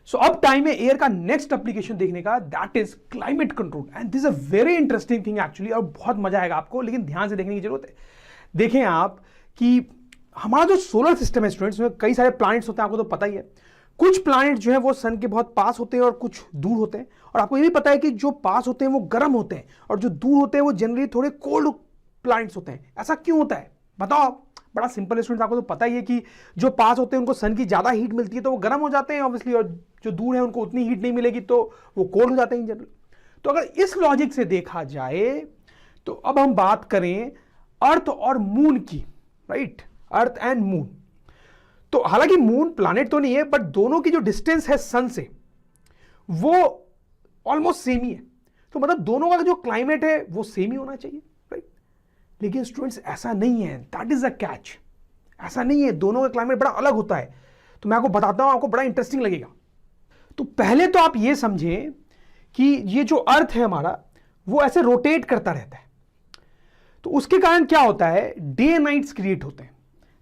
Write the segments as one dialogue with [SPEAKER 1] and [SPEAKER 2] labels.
[SPEAKER 1] सो अब टाइम है एयर का नेक्स्ट एप्लीकेशन देखने का, that is climate control. And this is a very interesting thing actually, और बहुत मजा आएगा आपको, लेकिन ध्यान से देखने की जरूरत है। देखें आप कि हमारा जो सोलर सिस्टम है स्टूडेंट्स, में कई सारे प्लैनेट्स होते हैं, आपको तो पता ही है। कुछ प्लैनेट जो है वो सन के बहुत पास होते हैं और कुछ दूर होते हैं। और आपको ये भी पता है कि जो पास होते हैं वो गर्म होते हैं और जो दूर होते हैं वो जनरली थोड़े कोल्ड प्लैनेट्स होते हैं। ऐसा क्यों होता है बताओ आप? बड़ा सिंपल स्टूडेंट्स, आपको तो पता ही है कि जो पास होते हैं उनको सन की ज्यादा हीट मिलती है तो वो गर्म हो जाते हैं ऑब्वियसली, और जो दूर है उनको उतनी हीट नहीं मिलेगी तो वो कोल्ड हो जाते हैं जनरली। तो अगर इस लॉजिक से देखा जाए तो अब हम बात करें अर्थ और मून की, राइट, अर्थ एंड मून। तो हालांकि मून प्लैनेट तो नहीं है, बट दोनों की जो डिस्टेंस है सन से वो ऑलमोस्ट सेम ही है। तो मतलब दोनों का जो क्लाइमेट है वो सेम ही होना चाहिए, राइट। लेकिन स्टूडेंट्स ऐसा नहीं है, दैट इज अ कैच। ऐसा नहीं है, दोनों का क्लाइमेट बड़ा अलग होता है। तो मैं आपको बताता हूं, आपको बड़ा इंटरेस्टिंग लगेगा। तो पहले तो आप ये समझें कि ये जो अर्थ है हमारा वो ऐसे रोटेट करता रहता है। तो उसके कारण क्या होता है, डे नाइट्स क्रिएट होते हैं।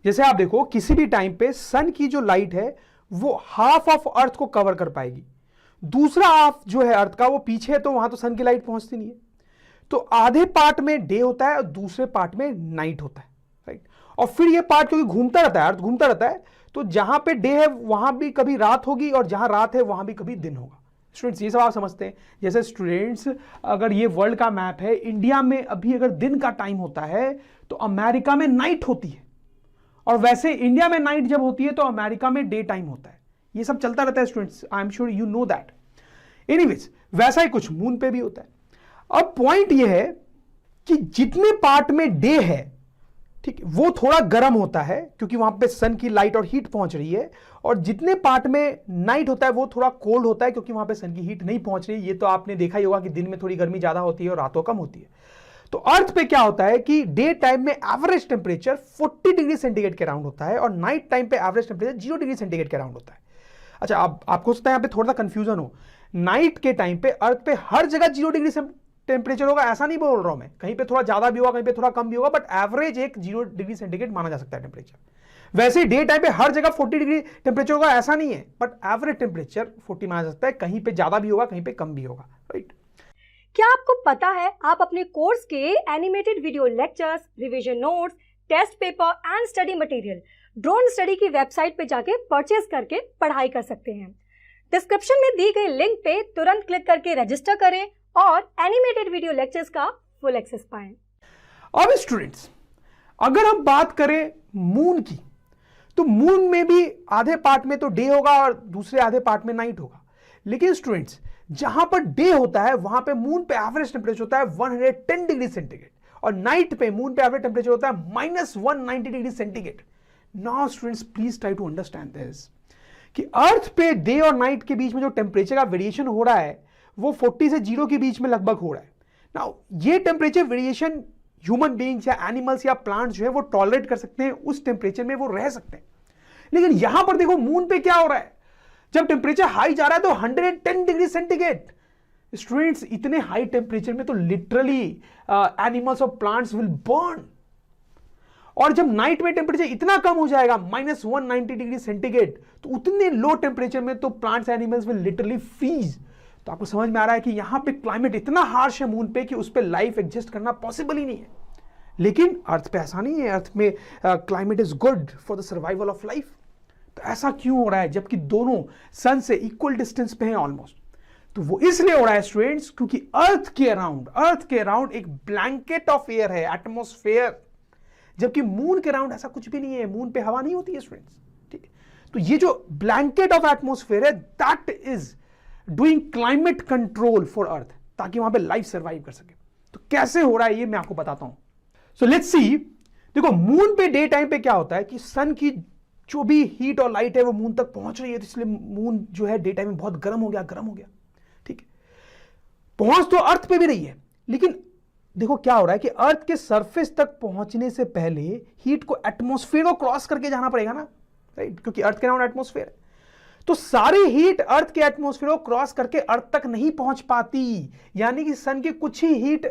[SPEAKER 1] जैसे आप देखो किसी भी टाइम पे सन की जो लाइट है वो हाफ ऑफ अर्थ को कवर कर पाएगी, दूसरा हाफ जो है अर्थ का वो पीछे है, तो वहां तो सन की लाइट पहुंचती नहीं है। तो आधे पार्ट में डे होता है और दूसरे पार्ट में नाइट होता है, राइट। और फिर ये पार्ट क्योंकि घूमता रहता है, अर्थ घूमता रहता है, तो जहां पे डे है वहां भी कभी रात होगी और जहां रात है वहां भी कभी दिन होगा। स्टूडेंट्स ये सब आप समझते हैं। जैसे स्टूडेंट्स अगर ये वर्ल्ड का मैप है, इंडिया में अभी अगर दिन का टाइम होता है तो अमेरिका में नाइट होती है, और वैसे इंडिया में नाइट जब होती है तो अमेरिका में डे टाइम होता है। ये सब चलता रहता है students, I am sure you know that. Anyways वैसा ही कुछ मून पे भी होता है। अब पॉइंट ये है कि जितने पार्ट में डे है, ठीक, वो थोड़ा गर्म होता है क्योंकि वहां पे सन की लाइट और हीट पहुंच रही है, और जितने पार्ट में नाइट होता है वो थोड़ा कोल्ड होता है क्योंकि वहां पे सन की हीट नहीं पहुंच रही है। ये तो आपने देखा ही होगा कि दिन में थोड़ी गर्मी ज्यादा होती है और रातों कम होती है। तो अर्थ पे क्या होता है कि डे टाइम में एवरेज टेम्परेचर 40 डिग्री सेंटीग्रेड के अराउंड होता है और नाइट टाइम पे एवरेज टेम्परेचर 0 डिग्री सेंटीग्रेड के अराउंड होता है। अच्छा, आपको हो सकता है यहाँ पे थोड़ा सा कंफ्यूजन हो। नाइट के टाइम पे अर्थ पे हर जगह 0 डिग्री टेम्परेचर होगा ऐसा नहीं बोल रहा हूं मैं, कहीं पे थोड़ा ज्यादा भी होगा कहीं पे थोड़ा कम भी होगा, बट एवरेज एक 0 डिग्री सेंटीग्रेड माना जा सकता है टेम्परेचर। वैसे डे टाइम पे हर जगह 40 डिग्री टेम्परेचर होगा ऐसा नहीं है, बट एवरेज टेम्परेचर 40 माना जा सकता है, कहीं पे ज्यादा भी होगा कहीं पे कम भी होगा, राइट।
[SPEAKER 2] क्या आपको पता है आप अपने कोर्स के animated video lectures, revision notes, test paper and study material drone study की वेबसाइट पे जाके परचेज करके पढ़ाई कर सकते हैं। डिस्क्रिप्शन में दी गई लिंक पे तुरंत क्लिक करके रजिस्टर करें और एनिमेटेड वीडियो लेक्चर्स का फुल एक्सेस पाएं।
[SPEAKER 1] अब स्टूडेंट्स अगर हम बात करें मून की, तो मून में भी आधे पार्ट में तो डे होगा और दूसरे आधे पार्ट में नाइट होगा। लेकिन स्टूडेंट्स जहां पर डे होता है वहां पे मून पे एवरेज टेम्परेचर होता है 110 डिग्री सेंटीग्रेड, और नाइट पे मून पे एवरेज टेम्परेचर होता है -190 degree centigrade. Now students please try to understand this कि अर्थ पे डे और नाइट के बीच में जो टेम्परेचर का वेरिएशन हो रहा है वो 40 से 0 के बीच में लगभग हो रहा है। नाउ ये टेम्परेचर वेरिएशन ह्यूमन बीइंग्स या एनिमल्स या प्लांट्स जो है वो टॉलरेट कर सकते हैं, उस टेम्परेचर में वो रह सकते हैं। लेकिन यहां पर देखो मून पे क्या हो रहा है, जब टेम्परेचर हाई जा रहा है तो 110 डिग्री सेंटीग्रेड। स्टूडेंट्स इतने हाई टेम्परेचर में तो लिटरली एनिमल्स और प्लांट्स विल बर्न। और जब नाइट में टेम्परेचर इतना कम हो जाएगा -190 डिग्री सेंटीग्रेड, तो उतने लो टेम्परेचर में तो plants animals will literally freeze. तो आपको समझ में आ रहा है कि यहां पे क्लाइमेट इतना हार्श है मून पे कि उस पे लाइफ एग्जिस्ट करना पॉसिबल ही नहीं है। लेकिन अर्थ पे ऐसा नहीं है, अर्थ में climate is good for the survival of life. तो ऐसा क्यों हो रहा है जबकि दोनों सन से इक्वल डिस्टेंस पे हैं ऑलमोस्ट? तो वो इसलिए हो रहा है स्टूडेंट्स क्योंकि अर्थ के अराउंड एक ब्लैंकेट ऑफ एयर है, एटमॉस्फेयर, जबकि मून के अराउंड ऐसा कुछ भी नहीं है। मून पे हवा नहीं होती है स्टूडेंट्स, ठीक है। तो ये जो ब्लैंकेट ऑफ एटमॉस्फेयर है that is doing climate control for earth, ताकि वहां पे लाइफ सर्वाइव कर सके। तो कैसे हो रहा है ये मैं आपको बताता हूं। So let's see. देखो मून पे डे टाइम पे क्या होता है कि सन की जो भी हीट और लाइट है वो मून तक पहुंच रही है, तो इसलिए मून जो है डे टाइम में बहुत गर्म हो गया, ठीक है। पहुंच तो अर्थ पे भी रही है, लेकिन देखो क्या हो रहा है कि अर्थ के सरफेस तक पहुंचने से पहले हीट को एटमॉस्फेयर को क्रॉस करके जाना पड़ेगा ना, राइट, क्योंकि अर्थ के अराउंड एटमॉस्फेयर है। तो सारी हीट अर्थ के एटमॉस्फेयर को क्रॉस करके अर्थ तक नहीं पहुंच पाती, यानी कि सन की कुछ ही हीट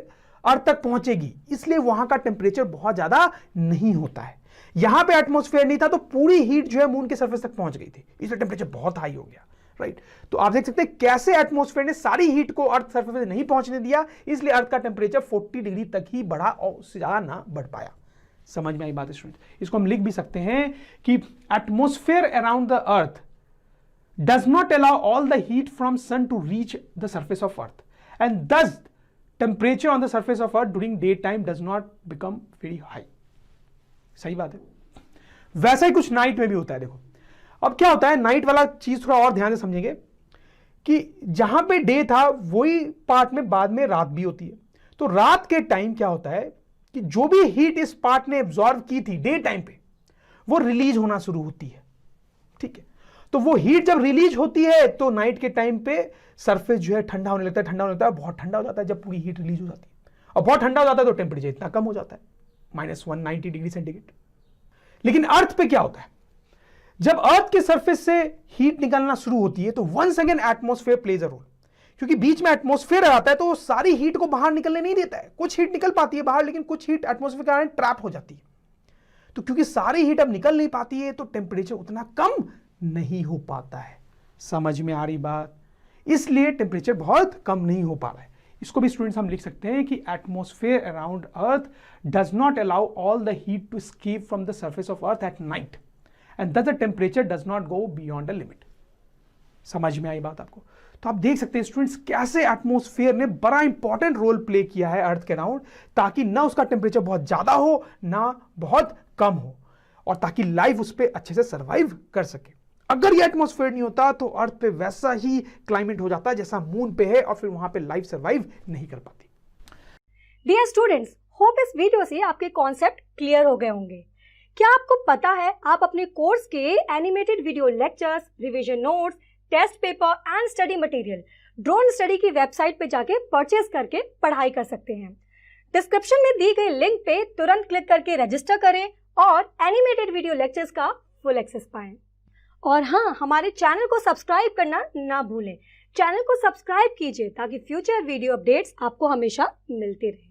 [SPEAKER 1] अर्थ तक पहुंचेगी, इसलिए वहां का टेम्परेचर बहुत ज्यादा नहीं होता है। यहां पे एटमॉस्फेयर नहीं था तो पूरी हीट जो है मून के सरफेस तक पहुंच गई थी, इसलिए टेम्परेचर बहुत हाई हो गया, राइट। तो आप देख सकते हैं कैसे एटमॉस्फेयर ने सारी हीट को अर्थ सरफेस पे नहीं पहुंचने दिया, इसलिए अर्थ का टेम्परेचर 40 डिग्री तक ही बढ़ा और उससे ज्यादा ना बढ़ पाया। समझ में आई बात स्टूडेंट? इसको हम लिख भी सकते हैं कि atmosphere around the earth does not allow all the heat from sun to reach the surface of earth, and thus temperature on the surface of earth during daytime does not become very high। सही बात है। वैसा ही कुछ night में भी होता है। देखो अब क्या होता है, नाइट वाला चीज थोड़ा और ध्यान से समझेंगे कि जहां पे डे था वही पार्ट में बाद में रात भी होती है। तो रात के टाइम क्या होता है कि जो भी हीट इस पार्ट ने एब्जॉर्व की थी डे टाइम पे, वो रिलीज होना शुरू होती है। ठीक है, तो वो हीट जब रिलीज होती है तो नाइट के टाइम पे सरफेस जो है ठंडा होने लगता है, ठंडा होने लगता है, बहुत ठंडा हो जाता है जब पूरी हीट रिलीज हो जाती है। और बहुत ठंडा हो जाता है तो टेम्परेचर इतना कम हो जाता है, -190 डिग्री सेंटीग्रेड। लेकिन अर्थ पे क्या होता है, जब अर्थ के सरफेस से हीट निकलना शुरू होती है तो once again atmosphere plays a role, क्योंकि बीच में एटमॉस्फेयर आता है तो वो सारी हीट को बाहर निकलने नहीं देता है। कुछ हीट निकल पाती है बाहर, लेकिन कुछ हीट एटमॉस्फेयर के कारण ट्रैप हो जाती है। तो क्योंकि सारी हीट अब निकल नहीं पाती है तो टेम्परेचर उतना कम नहीं हो पाता है। समझ में आ रही बात? इसलिए टेम्परेचर बहुत कम नहीं हो पा रहा है। इसको भी स्टूडेंट्स हम लिख सकते हैं कि atmosphere around earth does not allow all the heat to escape from the surface of earth at night, and thus the temperature does not go beyond a limit। समझ में आई बात आपको? तो आप देख सकते हैं स्टूडेंट्स कैसे एटमॉस्फेयर ने बड़ा इंपॉर्टेंट रोल प्ले किया है अर्थ के अराउंड, ताकि ना उसका टेम्परेचर बहुत ज्यादा हो ना बहुत कम हो, और ताकि लाइफ उस पर अच्छे से सर्वाइव कर सके। अगर ये एटमॉस्फेयर नहीं होता तो अर्थ पे वैसा ही क्लाइमेट हो जाता जैसा मून पे है, और फिर वहां पे लाइफ सर्वाइव नहीं कर पाती।
[SPEAKER 2] डियर स्टूडेंट्स, होप इस वीडियो से आपके कॉन्सेप्ट क्लियर हो गए होंगे। क्या आपको पता है आप अपने कोर्स के animated video lectures, revision notes, test paper and study material drone study की वेबसाइट पे जाके परचेज करके पढ़ाई कर सकते हैं। डिस्क्रिप्शन में दी गई लिंक पे तुरंत क्लिक करके रजिस्टर करें और एनिमेटेड वीडियो लेक्चर्स का फुल एक्सेस पाएं। और हाँ, हमारे चैनल को सब्सक्राइब करना ना भूलें। चैनल को सब्सक्राइब कीजिए ताकि फ्यूचर वीडियो अपडेट्स आपको हमेशा मिलते रहें।